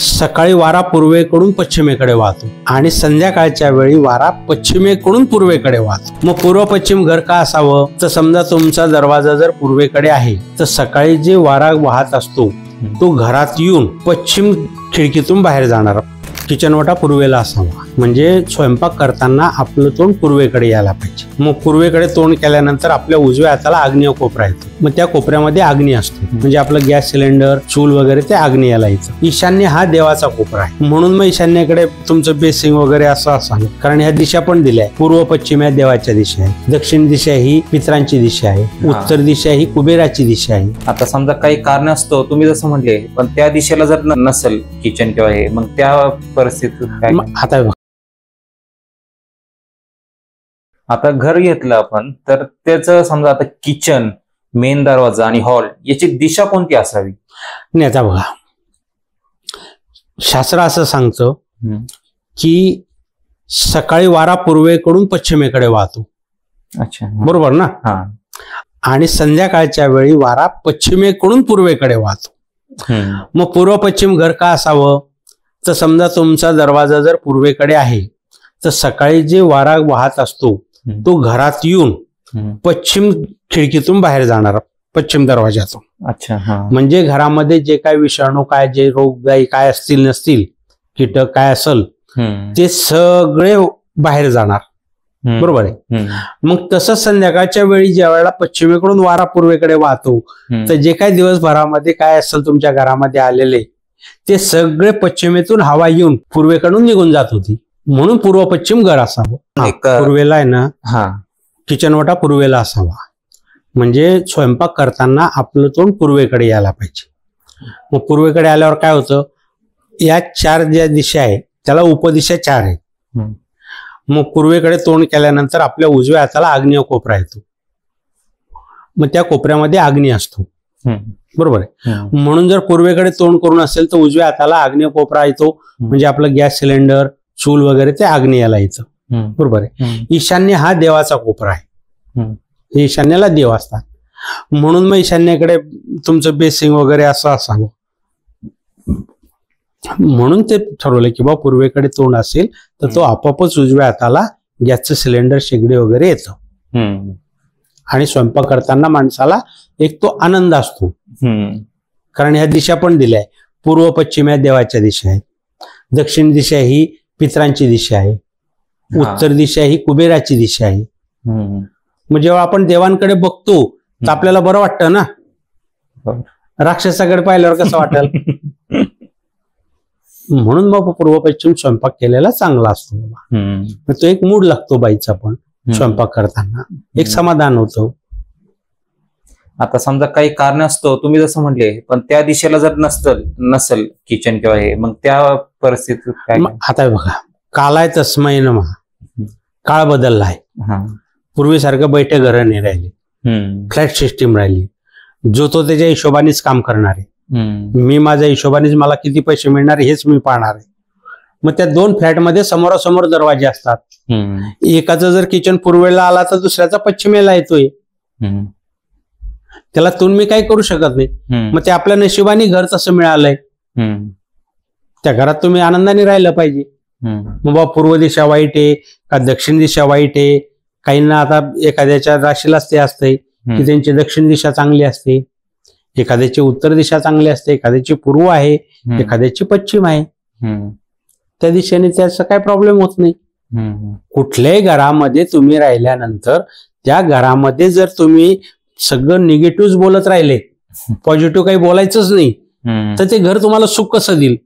सकाळी वारा पूर्वेकडून पश्चिमेकडे वाहतो आणि संध्याकाळच्या वेळी वारा पश्चिमेकडून पूर्वेकडे वाहतो। मग पूर्व पश्चिम घर का असावं? तर समजा तुमचा दरवाजा जर पूर्वेकडे आहे तर सकाळी जे वारा वाहत असतो तो घरात येऊन पश्चिम खिडकीतून बाहेर जाणार। किचन वाटा पूर्वेला असावा, म्हणजे स्वयंपाक करताना आपलं तोंड पूर्वेकडे यायला पाहिजे। मग पूर्वेकडे तोंड केल्यानंतर आपल्या उजव्या हाताला आग्नेय कोपरा येतो, मग त्या कोपऱ्यामध्ये अग्नी असतो, म्हणजे आपलं गॅस सिलेंडर चूल वगैरे ते आग्नेयाला येतं। ईशान्य हा देवाचा कोपरा आहे, म्हणून मग ईशान्येकडे तुमचं बेसिंग वगैरे असं असावं, कारण ह्या दिशा पण दिल्या आहे। पूर्व पश्चिम या देवाच्या दिशा आहे, दक्षिण दिशा ही पितरांची दिशा आहे, उत्तर दिशा ही कुबेराची दिशा आहे। आता समजा काही कारण असतो तुम्ही जसं म्हटले, पण त्या दिशेला जर नसेल किचन किंवा हे, मग त्या परिस्थितीत काय? आता घर घेतलं आपण तर त्याचं समजा आता किचन, मेन दरवाजा आणि हॉल याची दिशा कोणती असावी? नाही, आता बघा, शास्त्र असं सांगतं की सकाळी वारा पूर्वेकडून पश्चिमेकडे वाहतो। अच्छा, बरोबर ना? हा. आणि संध्याकाळच्या वेळी वारा पश्चिमेकडून पूर्वेकडे वाहतो। मग पूर्व पश्चिम घर का असावं? तर समजा तुमचा दरवाजा जर पूर्वेकडे आहे तर सकाळी जे वारा वाहत असतो तो घरात येऊन पश्चिम खिडकीतून बाहेर जाणार, पश्चिम दरवाजातून। अच्छा, म्हणजे घरामध्ये जे काय विषाणू, काय जे रोगदायी काय असतील नसतील, कीटक काय असेल ते सगळे बाहेर जाणार। बरोबर आहे? मग तसंच संध्याकाळच्या वेळी ज्या वेळेला पश्चिमेकडून वारा पूर्वेकडे वाहतो तर जे काही दिवसभरामध्ये काय असेल तुमच्या घरामध्ये आलेले ते सगळे पश्चिमेतून हवा येऊन पूर्वेकडून निघून जात होती, म्हणून पूर्व पश्चिम घर असावं। पूर्वेला आहे ना, किचन वाटा पूर्वेला असावा, म्हणजे स्वयंपाक करताना आपलं तोंड पूर्वेकडे यायला पाहिजे। मग पूर्वेकडे आल्यावर काय होतं, या चार ज्या दिशा आहे त्याला उपदिशा चार आहे। मग पूर्वेकडे तोंड केल्यानंतर आपल्या उजव्या हाताला आग्नेय कोपरा येतो, मग त्या कोपऱ्यामध्ये अग्नी असतो। बरोबर आहे? म्हणून जर पूर्वेकडे तोंड करून असेल तर उजव्या हाताला आग्नेय कोपरा येतो, म्हणजे आपलं गॅस सिलेंडर चूल वगैरे ते आग्नेयाला येतं। बरोबर आहे? ईशान्य हा देवाचा कोपरा आहे, ईशान्याला देव असतात, म्हणून मग ईशान्येकडे तुमचं बेसिंग वगैरे असं असावं। म्हणून ते ठरवलं की बा पूर्वेकडे तोंड असेल तर तो आपोआपच उजव्या हाताला गॅसचं सिलेंडर शेगडी वगैरे येतं, आणि स्वयंपाक करताना माणसाला एक तो आनंद असतो, कारण ह्या दिशा पण दिल्या आहे। पूर्व पश्चिम या देवाच्या दिशा आहेत, दक्षिण दिशा ही पितरांची दिशा आहे, उत्तर दिशा ही कुबेराची दिशा आहे। मग जेव्हा आपण देवांकडे बघतो तर आपल्याला बरं वाटतं ना, राक्षसाकडे पाहिल्यावर कसं वाटेल? म्हणून मग पूर्व पश्चिम स्वयंपाक केलेला चांगला असतो बाबा, मग तो एक मूड लागतो बाईचा पण स्वयंपाक करताना, एक समाधान होतं। आता समजा काही कारण असतो तुम्ही जसं म्हटले, पण त्या दिशेला जर नसेल किचन किंवा हे, मग त्या परिस्थितीत काय? आता बघा, कालाय तस्मै नमः, काळ बदललाय, पूर्वीसारखं बैठे घर नाही राहिले, फ्लॅट सिस्टीम राहिली, जो तो त्याच्या हिशोबानेच काम करणार आहे। मी माझ्या हिशोबानेच मला किती पैसे मिळणार हेच मी पाहणार आहे। मग त्या दोन फ्लॅटमध्ये समोरासमोर दरवाजे असतात, एकाचा जर किचन पूर्वेला आला तर दुसऱ्याचा पश्चिमेला येतोय, त्याला तुम्ही काही करू शकत नाही। मग ते आपल्या नशिबाने घर तसं मिळालंय, त्या घरात तुम्ही आनंदाने राहिलं पाहिजे। मग बा पूर्व दिशा वाईट आहे का दक्षिण दिशा वाईट आहे? काहींना आता एखाद्याच्या राशीलाच ते असते की त्यांची दक्षिण दिशा चांगली असते, एखाद्याची उत्तर दिशा चांगली असते, एखाद्याची पूर्व आहे, एखाद्याची पश्चिम आहे, त्या दिशेने त्याचा काही प्रॉब्लेम होत नाही। कुठल्याही घरामध्ये तुम्ही राहिल्यानंतर त्या घरामध्ये जर तुम्ही सगळं निगेटिव्ह बोलत राहिले, पॉझिटिव्ह काही बोलायचंच नाही, तर ते घर तुम्हाला सुख कसं देईल?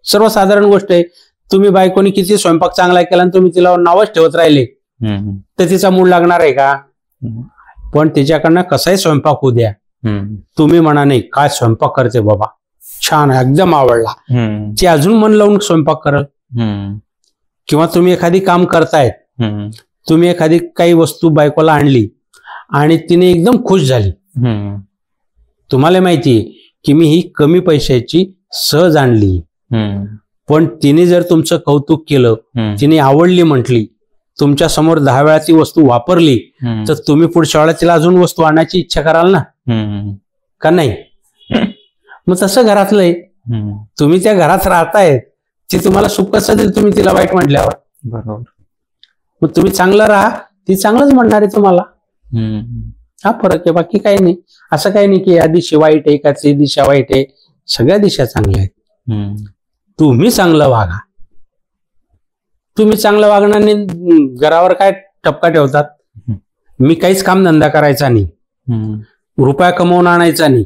सर्वसाधारण गोष्ट आहे, तुम्ही बायकोनी किती स्वयंपाक चांगला केला आणि तुम्ही तिला नावच ठेवत राहिले तर तिचा मूड लागणार आहे का? पण तिच्याकडनं कसाही स्वयंपाक होऊ द्या, तुम्ही म्हणा नाही काय स्वयंपाक करते बाबा, छान एकदम आवडला, ती अजून मन लावून स्वयंपाक करल। किंवा तुम्ही एखादी काम करतायत, तुम्ही एखादी काही वस्तू बायकोला आणली आणि तिने एकदम खुश झाली, तुम्हाला माहितीये की मी ही कमी पैशाची सहज आणली, पण तिने जर तुमचं कौतुक केलं, तिने आवडली म्हटली, तुमच्या समोर 10 वेळा ती वस्तू वापरली तर तुम्ही पुढच्या वेळेला तिला अजून वस्तू आणायची इच्छा कराल ना, का नाही? मग तसं घरातलं आहे, तुम्ही त्या घरात राहतायत, ती तुम्हाला सुख कसं देईल तुम्ही तिला वाईट म्हटल्यावर? बरोबर. मग तुम्ही चांगलं राहा, ती चांगलंच म्हणणार आहे तुम्हाला. हा फरक आहे, बाकी काही नाही. असं काही नाही की या दिशा वाईट आहे का ती दिशा वाईट आहे, सगळ्या दिशा चांगल्या आहेत. तुम्ही चांगलं वागा. तुम्ही चांगलं वागण्याने घरावर काय ठपका ठेवतात? मी काहीच काम धंदा करायचा नाही, रुपया कमवून आणायचा नाही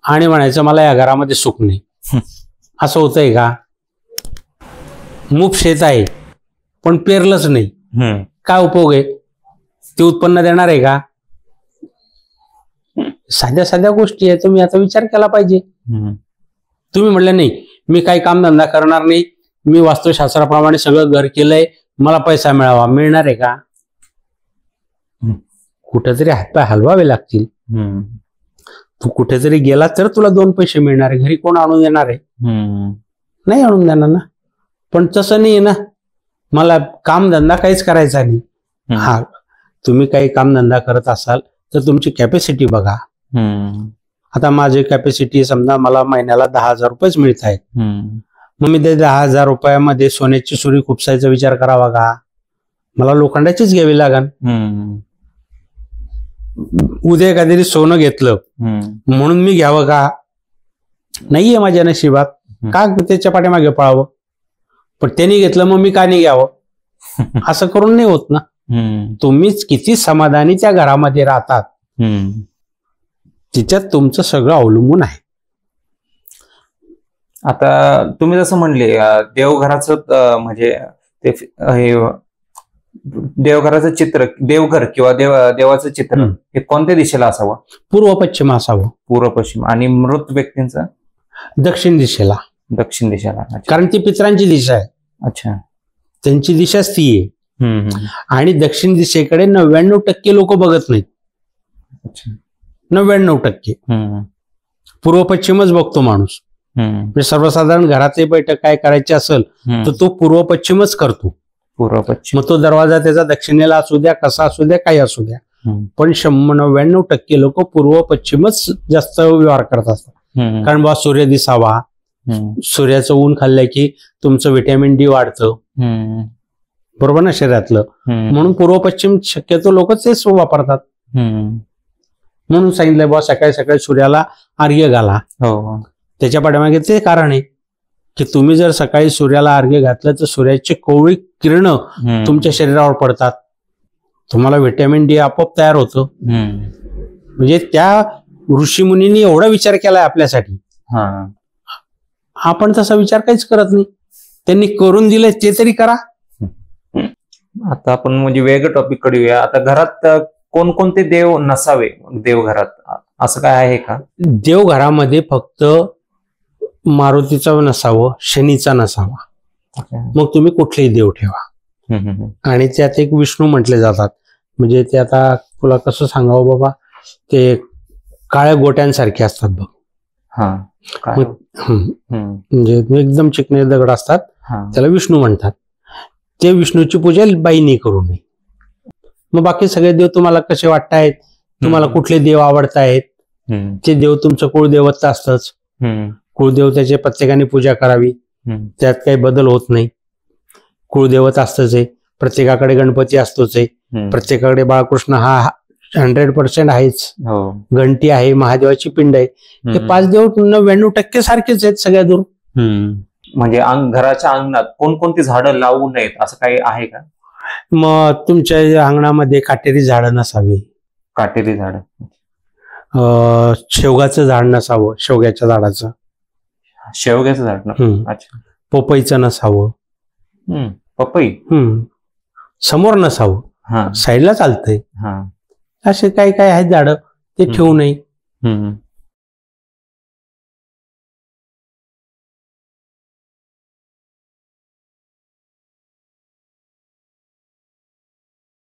आणि म्हणायचं मला या घरामध्ये सुख नाही. असं होतंय का? मूप शेत आहे पण पेरलंच नाही, काय उपयोग आहे? ते उत्पन्न देणार आहे का? साध्या साध्या गोष्टी आहे, तुम्ही आता विचार केला पाहिजे. तुम्ही म्हटलं नाही मी काही कामधंदा करणार नाही, मी वास्तुशास्त्राप्रमाणे सगळं घर केलंय, मला पैसा मिळावा, मिळणार आहे का? कुठेतरी हातपाय हलवावे लागतील. तू कुठेतरी गेला तर तुला 2 पैसे मिळणार आहे. घरी कोण आणून देणार आहे? नाही आणून देणार ना. पण तसं नाही ना, मला कामधंदा काहीच करायचा नाही. हा, तुम्ही काही कामधंदा करत असाल तर तुमची कॅपॅसिटी बघा. आता माझी कॅपॅसिटी समजा मला महिन्याला 10,000 रुपयेच मिळत आहेत, मग मी ते 10,000 रुपयामध्ये सोन्याची सुरी खुपसायचा विचार करावा का? मला लोखंडाचीच घ्यावी लागेल. उद्या एखाद्याने सोनं घेतलं म्हणून मी घ्यावं का? नाहीये माझ्या नशिबात, का त्याच्या पाठीमागे पळावं? पण त्यांनी घेतलं मग मी का नाही घ्यावं? असं करून नाही होत ना. तुम्हीच किती समाधानी त्या घरामध्ये राहतात तिच्यात तुमचं सगळं अवलंबून आहे. आता तुम्ही जसं म्हणले देवघराचं म्हणजे ते देवघराचं चित्र, देवघर किंवा देवाचं चित्र हे कोणत्या दिशेला असावं? पूर्व पश्चिम असावं. पूर्व पश्चिम. आणि मृत व्यक्तींचं दक्षिण दिशेला. दक्षिण दिशेला. कारण ती पितरांची दिशा आहे. अच्छा. त्यांची दिशाच ती आहे. आणि दक्षिण दिशेकडे 99% लोक बघत नाहीत. 99% पूर्व पश्चिमच बघतो माणूस. म्हणजे सर्वसाधारण घरातली बैठक काय करायची असेल तर तो पूर्व पश्चिमच करतो. पूर्व पश्चिम. मग तो दरवाजा त्याचा दक्षिणेला असू द्या, कसा असू द्या, काही असू द्या, पण 99% लोक पूर्व पश्चिमच जास्त व्यवहार करत असतात. कारण बा सूर्य दिसावा, सूर्याचं ऊन खाल्लं की तुमचं व्हिटॅमिन डी वाढतं, बरोबर ना, शरीरातलं. म्हणून पूर्व पश्चिम शक्यतो लोक तेच वापरतात. म्हणून सांगितलंय बा सकाळी सकाळी सूर्याला अर्घ्य घाला. त्याच्या पाठीमागे ते कारण आहे की तुम्ही जर सकाळी सूर्याला अर्घ्य घातलं तर सूर्याची कोवळी किरण तुमच्या शरीरावर पडतात, तुम्हाला व्हिटॅमिन डी आपोआप तयार होतं. म्हणजे त्या ऋषीमुनींनी एवढा विचार केलाय आपल्यासाठी. आपण तसा विचार काहीच करत नाही. त्यांनी करून दिले ते तरी करा. आता आपण म्हणजे वेगळं टॉपिक कडे येऊया. आता घरात कोणकोणते देव नसावे देवघरात, असं काय आहे का? देवघरामध्ये फक्त मारुतीचा नसावं, शनीचा नसावा. मग तुम्ही कुठलेही देव ठेवा. आणि त्यात एक विष्णू म्हटले जातात. म्हणजे ते आता तुला कसं सांगावं बाबा, ते काळ्या गोट्यांसारखे असतात बघ. म्हणजे एकदम चिकणे दगड असतात, त्याला विष्णू म्हणतात. ते विष्णूची पूजा बाईने करू नये. मग बाकी सगळे देव तुम्हाला कसे वाटतायत, तुम्हाला कुठले देव आवडतायत, ते देव तुमचं कुळदेवता असतंच. कुळदेवतेची प्रत्येकाने पूजा करावी, त्यात काही बदल होत नाही. कुळदेवत असतंच आहे, प्रत्येकाकडे गणपती असतोच आहे, प्रत्येकाकडे बाळकृष्ण हा 100% आहेच. घंटी आहे, महादेवाची पिंड आहे. हे 5 देव 99% सारखेच आहेत सगळ्या दूर. म्हणजे घराच्या अंगणात कोणकोणती झाडं लावू नयेत असं काही आहे का? मग तुमच्या अंगणामध्ये काटेरी झाडं नसावी. काटेरी झाड. शेवगाचं झाड नसावं, शेवग्याच्या झाडाचं. शेवग्याचं झाड ना. अच्छा. पपईचं नसावं. पपई समोर नसावं, साईडला चालतंय. असे काही काही आहेत झाडं, ते ठेवू नये.